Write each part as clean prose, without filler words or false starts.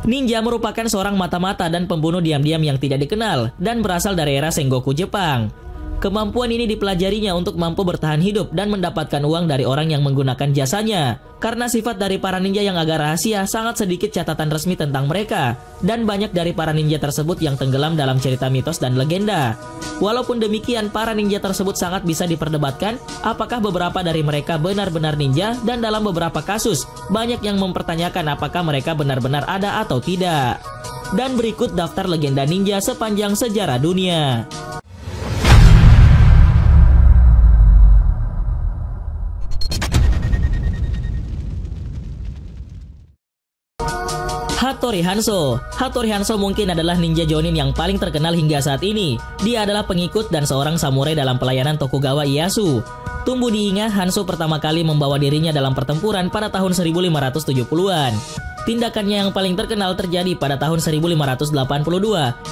Ninja merupakan seorang mata-mata dan pembunuh diam-diam yang tidak dikenal dan berasal dari era Sengoku Jepang. Kemampuan ini dipelajarinya untuk mampu bertahan hidup dan mendapatkan uang dari orang yang menggunakan jasanya. Karena sifat dari para ninja yang agak rahasia, sangat sedikit catatan resmi tentang mereka. Dan banyak dari para ninja tersebut yang tenggelam dalam cerita mitos dan legenda. Walaupun demikian, para ninja tersebut sangat bisa diperdebatkan apakah beberapa dari mereka benar-benar ninja, dan dalam beberapa kasus, banyak yang mempertanyakan apakah mereka benar-benar ada atau tidak. Dan berikut daftar legenda ninja sepanjang sejarah dunia. Hattori Hanzo. Hattori Hanzo mungkin adalah ninja jonin yang paling terkenal hingga saat ini. Dia adalah pengikut dan seorang samurai dalam pelayanan Tokugawa Ieyasu. Tumbuh di Inga, Hanzo pertama kali membawa dirinya dalam pertempuran pada tahun 1570-an. Tindakannya yang paling terkenal terjadi pada tahun 1582,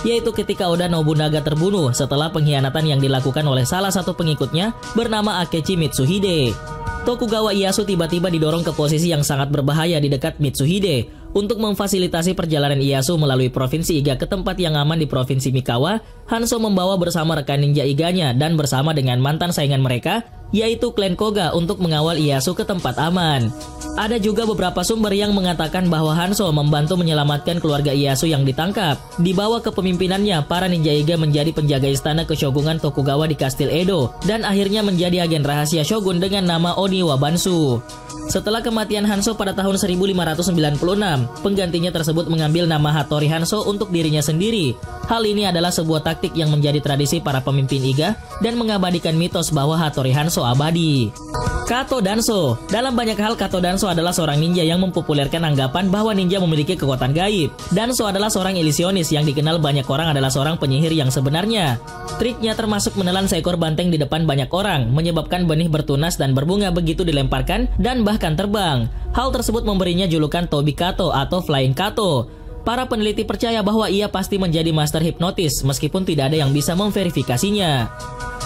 yaitu ketika Oda Nobunaga terbunuh setelah pengkhianatan yang dilakukan oleh salah satu pengikutnya bernama Akechi Mitsuhide. Tokugawa Ieyasu tiba-tiba didorong ke posisi yang sangat berbahaya di dekat Mitsuhide. Untuk memfasilitasi perjalanan Ieyasu melalui Provinsi Iga ke tempat yang aman di Provinsi Mikawa, Hanzo membawa bersama rekan ninja Iganya dan bersama dengan mantan saingan mereka, yaitu klan Koga, untuk mengawal Ieyasu ke tempat aman. Ada juga beberapa sumber yang mengatakan bahwa Hanzo membantu menyelamatkan keluarga Ieyasu yang ditangkap. Di bawah kepemimpinannya, para ninja Iga menjadi penjaga istana keshogunan Tokugawa di Kastil Edo, dan akhirnya menjadi agen rahasia shogun dengan nama Oni Wabansu. Setelah kematian Hanzo pada tahun 1596, penggantinya tersebut mengambil nama Hattori Hanzo untuk dirinya sendiri. Hal ini adalah sebuah taktik yang menjadi tradisi para pemimpin Iga dan mengabadikan mitos bahwa Hattori Hanzo abadi. Kato Danso. Dalam banyak hal, Kato Danso adalah seorang ninja yang mempopulerkan anggapan bahwa ninja memiliki kekuatan gaib. Danso adalah seorang ilusionis yang dikenal banyak orang adalah seorang penyihir yang sebenarnya. Triknya termasuk menelan seekor banteng di depan banyak orang, menyebabkan benih bertunas dan berbunga begitu dilemparkan dan bahkan terbang. Hal tersebut memberinya julukan Tobi Kato atau Flying Kato. Para peneliti percaya bahwa ia pasti menjadi master hipnotis meskipun tidak ada yang bisa memverifikasinya.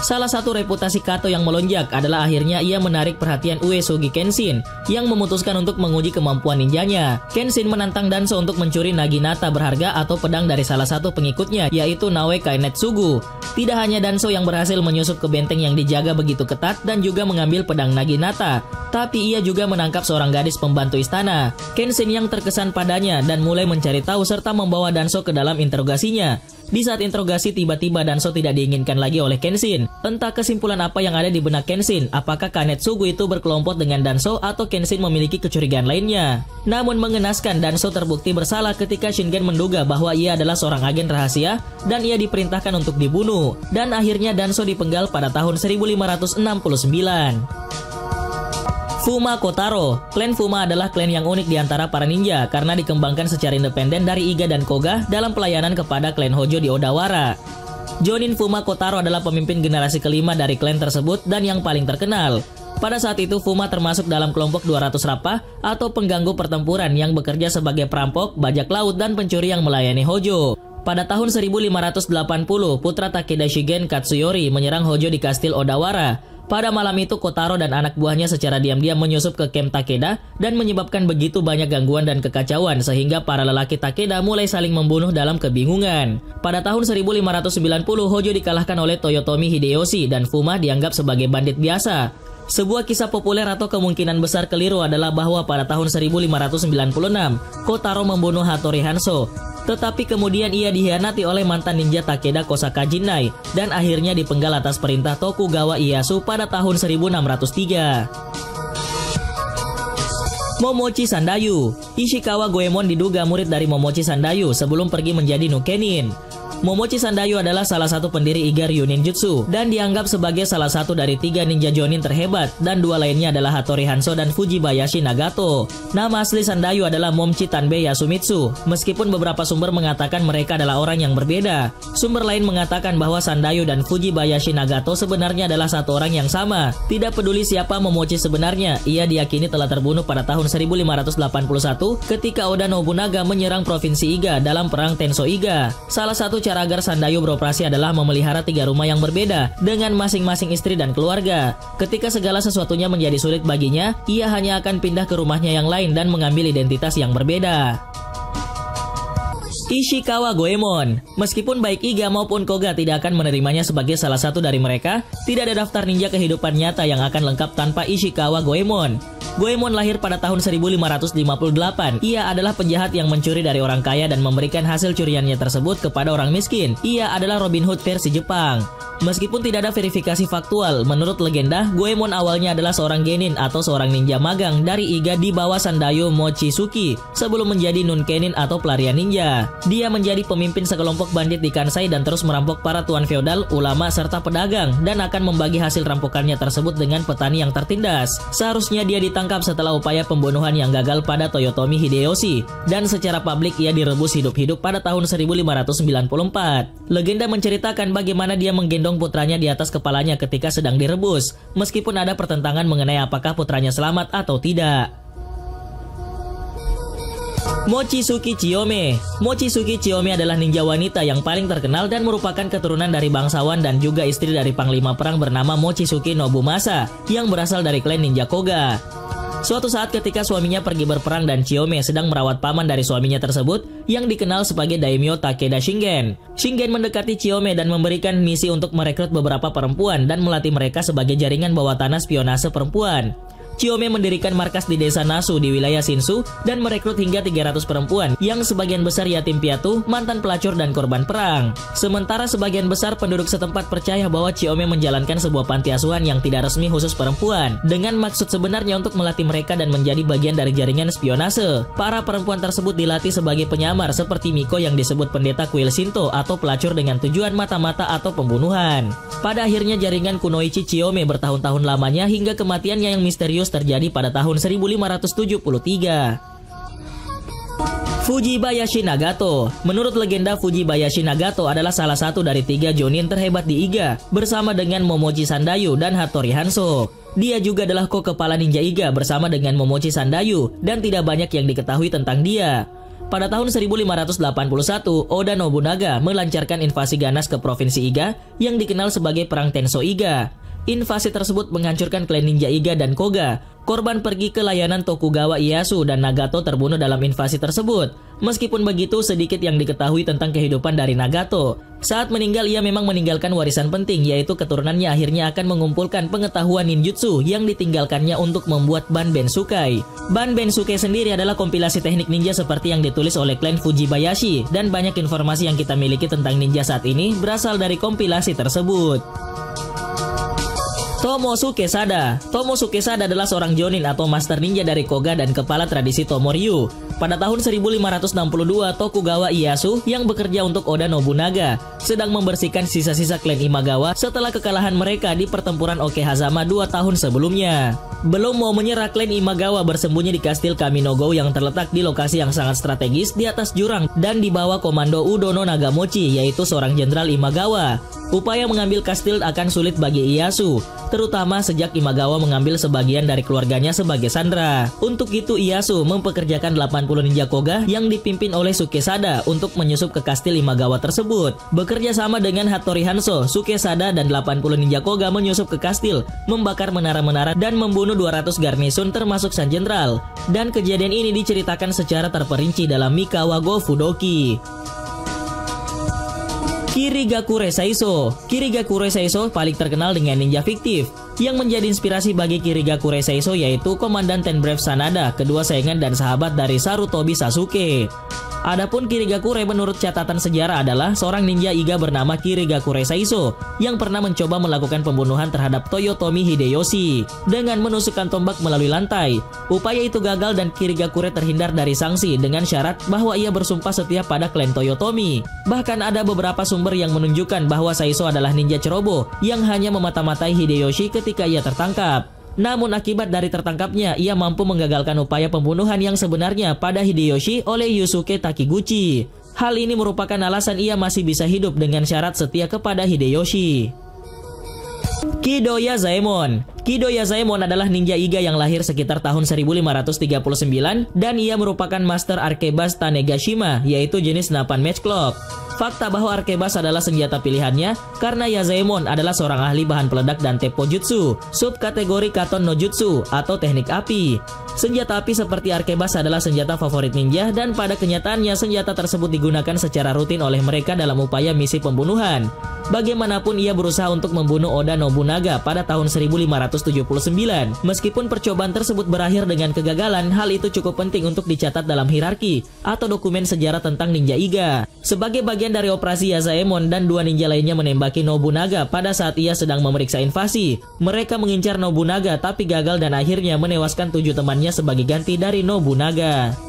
Salah satu reputasi Kato yang melonjak adalah akhirnya ia menarik perhatian Uesugi Kenshin yang memutuskan untuk menguji kemampuan ninjanya. Kenshin menantang Danso untuk mencuri Naginata berharga atau pedang dari salah satu pengikutnya, yaitu Naoe Kainetsugu. Tidak hanya Danso yang berhasil menyusup ke benteng yang dijaga begitu ketat dan juga mengambil pedang Naginata, tapi ia juga menangkap seorang gadis pembantu istana. Kenshin yang terkesan padanya dan mulai mencari tahu serta membawa Danso ke dalam interogasinya. Di saat interogasi, tiba-tiba Danso tidak diinginkan lagi oleh Kenshin. Entah kesimpulan apa yang ada di benak Kenshin, apakah Kanetsugu itu berkelompok dengan Danso atau Kenshin memiliki kecurigaan lainnya. Namun mengenaskan, Danso terbukti bersalah ketika Shingen menduga bahwa ia adalah seorang agen rahasia dan ia diperintahkan untuk dibunuh. Dan akhirnya Danso dipenggal pada tahun 1569. Fuma Kotaro. Klan Fuma adalah klan yang unik di antara para ninja karena dikembangkan secara independen dari Iga dan Koga dalam pelayanan kepada klan Hojo di Odawara. Jonin Fuma Kotaro adalah pemimpin generasi kelima dari klan tersebut dan yang paling terkenal. Pada saat itu Fuma termasuk dalam kelompok 200 Rapah atau pengganggu pertempuran yang bekerja sebagai perampok, bajak laut, dan pencuri yang melayani Hojo. Pada tahun 1580, putra Takeda Shigen Katsuyori menyerang Hojo di Kastil Odawara. Pada malam itu, Kotaro dan anak buahnya secara diam-diam menyusup ke kamp Takeda dan menyebabkan begitu banyak gangguan dan kekacauan sehingga para lelaki Takeda mulai saling membunuh dalam kebingungan. Pada tahun 1590, Hojo dikalahkan oleh Toyotomi Hideyoshi dan Fuma dianggap sebagai bandit biasa. Sebuah kisah populer atau kemungkinan besar keliru adalah bahwa pada tahun 1596, Kotaro membunuh Hattori Hanzo. Tetapi kemudian ia dikhianati oleh mantan ninja Takeda Kosaka Jinnai dan akhirnya dipenggal atas perintah Tokugawa Ieyasu pada tahun 1603. Momochi Sandayu. Ishikawa Goemon diduga murid dari Momochi Sandayu sebelum pergi menjadi Nukenin. Momochi Sandayu adalah salah satu pendiri Iga Ryuninjutsu dan dianggap sebagai salah satu dari 3 ninja jonin terhebat, dan 2 lainnya adalah Hattori Hanzo dan Fujibayashi Nagato. Nama asli Sandayu adalah Momchi Tanbe Yasumitsu, meskipun beberapa sumber mengatakan mereka adalah orang yang berbeda. Sumber lain mengatakan bahwa Sandayu dan Fujibayashi Nagato sebenarnya adalah satu orang yang sama. Tidak peduli siapa Momochi sebenarnya, ia diyakini telah terbunuh pada tahun 1581 ketika Oda Nobunaga menyerang Provinsi Iga dalam Perang Tenso Iga. Salah satu cara agar Sandayu beroperasi adalah memelihara 3 rumah yang berbeda dengan masing-masing istri dan keluarga. Ketika segala sesuatunya menjadi sulit baginya, ia hanya akan pindah ke rumahnya yang lain dan mengambil identitas yang berbeda. Ishikawa Goemon. Meskipun baik Iga maupun Koga tidak akan menerimanya sebagai salah satu dari mereka, tidak ada daftar ninja kehidupan nyata yang akan lengkap tanpa Ishikawa Goemon. Goemon lahir pada tahun 1558. Ia adalah penjahat yang mencuri dari orang kaya dan memberikan hasil curiannya tersebut kepada orang miskin. Ia adalah Robin Hood versi Jepang. Meskipun tidak ada verifikasi faktual, menurut legenda, Goemon awalnya adalah seorang genin atau seorang ninja magang dari Iga di bawah Sandayu Mochizuki sebelum menjadi nunkenin atau pelarian ninja. Dia menjadi pemimpin sekelompok bandit di Kansai dan terus merampok para tuan feodal, ulama, serta pedagang dan akan membagi hasil rampokannya tersebut dengan petani yang tertindas. Seharusnya dia ditangkap setelah upaya pembunuhan yang gagal pada Toyotomi Hideyoshi dan secara publik ia direbus hidup-hidup pada tahun 1594. Legenda menceritakan bagaimana dia menggendong putranya di atas kepalanya ketika sedang direbus, meskipun ada pertentangan mengenai apakah putranya selamat atau tidak. Mochizuki Chiyome. Mochizuki Chiyome adalah ninja wanita yang paling terkenal dan merupakan keturunan dari bangsawan dan juga istri dari panglima perang bernama Mochizuki Nobumasa yang berasal dari klan ninja Koga. Suatu saat ketika suaminya pergi berperang dan Chiyome sedang merawat paman dari suaminya tersebut yang dikenal sebagai Daimyo Takeda Shingen. Shingen mendekati Chiyome dan memberikan misi untuk merekrut beberapa perempuan dan melatih mereka sebagai jaringan bawah tanah spionase perempuan. Chiyome mendirikan markas di desa Nasu di wilayah Shinsu dan merekrut hingga 300 perempuan yang sebagian besar yatim piatu, mantan pelacur dan korban perang. Sementara sebagian besar penduduk setempat percaya bahwa Chiyome menjalankan sebuah panti asuhan yang tidak resmi khusus perempuan dengan maksud sebenarnya untuk melatih mereka dan menjadi bagian dari jaringan spionase. Para perempuan tersebut dilatih sebagai penyamar seperti Miko yang disebut pendeta kuil Shinto atau pelacur dengan tujuan mata-mata atau pembunuhan. Pada akhirnya jaringan Kunoichi Chiyome bertahun-tahun lamanya hingga kematiannya yang misterius terjadi pada tahun 1573. Fujibayashi Nagato. Menurut legenda, Fujibayashi Nagato adalah salah satu dari 3 jonin terhebat di Iga bersama dengan Momochi Sandayu dan Hattori Hanzo. Dia juga adalah kepala ninja Iga bersama dengan Momochi Sandayu dan tidak banyak yang diketahui tentang dia. Pada tahun 1581, Oda Nobunaga melancarkan invasi ganas ke provinsi Iga yang dikenal sebagai Perang Tenso Iga. Invasi tersebut menghancurkan klan ninja Iga dan Koga. Korban pergi ke layanan Tokugawa Ieyasu dan Nagato terbunuh dalam invasi tersebut. Meskipun begitu, sedikit yang diketahui tentang kehidupan dari Nagato. Saat meninggal, ia memang meninggalkan warisan penting, yaitu keturunannya akhirnya akan mengumpulkan pengetahuan ninjutsu yang ditinggalkannya untuk membuat Ban Bensukai. Ban Bensukai sendiri adalah kompilasi teknik ninja seperti yang ditulis oleh klan Fujibayashi, dan banyak informasi yang kita miliki tentang ninja saat ini berasal dari kompilasi tersebut. Tomosuke Sada. Tomosuke Sada adalah seorang jonin atau master ninja dari Koga dan kepala tradisi Tomoryu. Pada tahun 1562, Tokugawa Ieyasu yang bekerja untuk Oda Nobunaga sedang membersihkan sisa-sisa klan Imagawa setelah kekalahan mereka di pertempuran Okehazama 2 tahun sebelumnya. Belum mau menyerah, klan Imagawa bersembunyi di kastil Kaminogo yang terletak di lokasi yang sangat strategis di atas jurang dan di bawah komando Udono Nagamochi, yaitu seorang jenderal Imagawa. Upaya mengambil kastil akan sulit bagi Ieyasu, terutama sejak Imagawa mengambil sebagian dari keluarganya sebagai sandera. Untuk itu Ieyasu mempekerjakan 80 ninja Koga yang dipimpin oleh Sukesada untuk menyusup ke kastil Imagawa tersebut. Bekerja sama dengan Hattori Hanzo, Sukesada dan 80 ninja Koga menyusup ke kastil, membakar menara-menara dan membunuh 200 garnison termasuk sang jenderal. Dan kejadian ini diceritakan secara terperinci dalam Mikawago Fudoki. Kirigakure Saiso. Kirigakure Saiso paling terkenal dengan ninja fiktif. Yang menjadi inspirasi bagi Kirigakure Saiso yaitu Komandan Ten Brave Sanada, kedua saingan dan sahabat dari Sarutobi Sasuke. Adapun Kirigakure menurut catatan sejarah adalah seorang ninja Iga bernama Kirigakure Saiso yang pernah mencoba melakukan pembunuhan terhadap Toyotomi Hideyoshi dengan menusukkan tombak melalui lantai. Upaya itu gagal dan Kirigakure terhindar dari sanksi dengan syarat bahwa ia bersumpah setia pada klan Toyotomi. Bahkan ada beberapa sumber yang menunjukkan bahwa Saiso adalah ninja ceroboh yang hanya memata-matai Hideyoshi ketika ia tertangkap. Namun akibat dari tertangkapnya, ia mampu menggagalkan upaya pembunuhan yang sebenarnya pada Hideyoshi oleh Yusuke Takiguchi. Hal ini merupakan alasan ia masih bisa hidup dengan syarat setia kepada Hideyoshi. Kidoya Zaemon. Kidoya Zaemon adalah ninja Iga yang lahir sekitar tahun 1539 dan ia merupakan master Arkebas Tanegashima, yaitu jenis senapan matchlock. Fakta bahwa arkebas adalah senjata pilihannya karena Yazaemon adalah seorang ahli bahan peledak dan teppojutsu, subkategori katon no jutsu atau teknik api. Senjata api seperti arkebas adalah senjata favorit ninja dan pada kenyataannya senjata tersebut digunakan secara rutin oleh mereka dalam upaya misi pembunuhan. Bagaimanapun ia berusaha untuk membunuh Oda Nobunaga pada tahun 1579. Meskipun percobaan tersebut berakhir dengan kegagalan, hal itu cukup penting untuk dicatat dalam hierarki atau dokumen sejarah tentang Ninja Iga. Sebagai bagian dari operasi Yazaemon dan dua ninja lainnya menembaki Nobunaga pada saat ia sedang memeriksa invasi. Mereka mengincar Nobunaga tapi gagal dan akhirnya menewaskan 7 temannya sebagai ganti dari Nobunaga.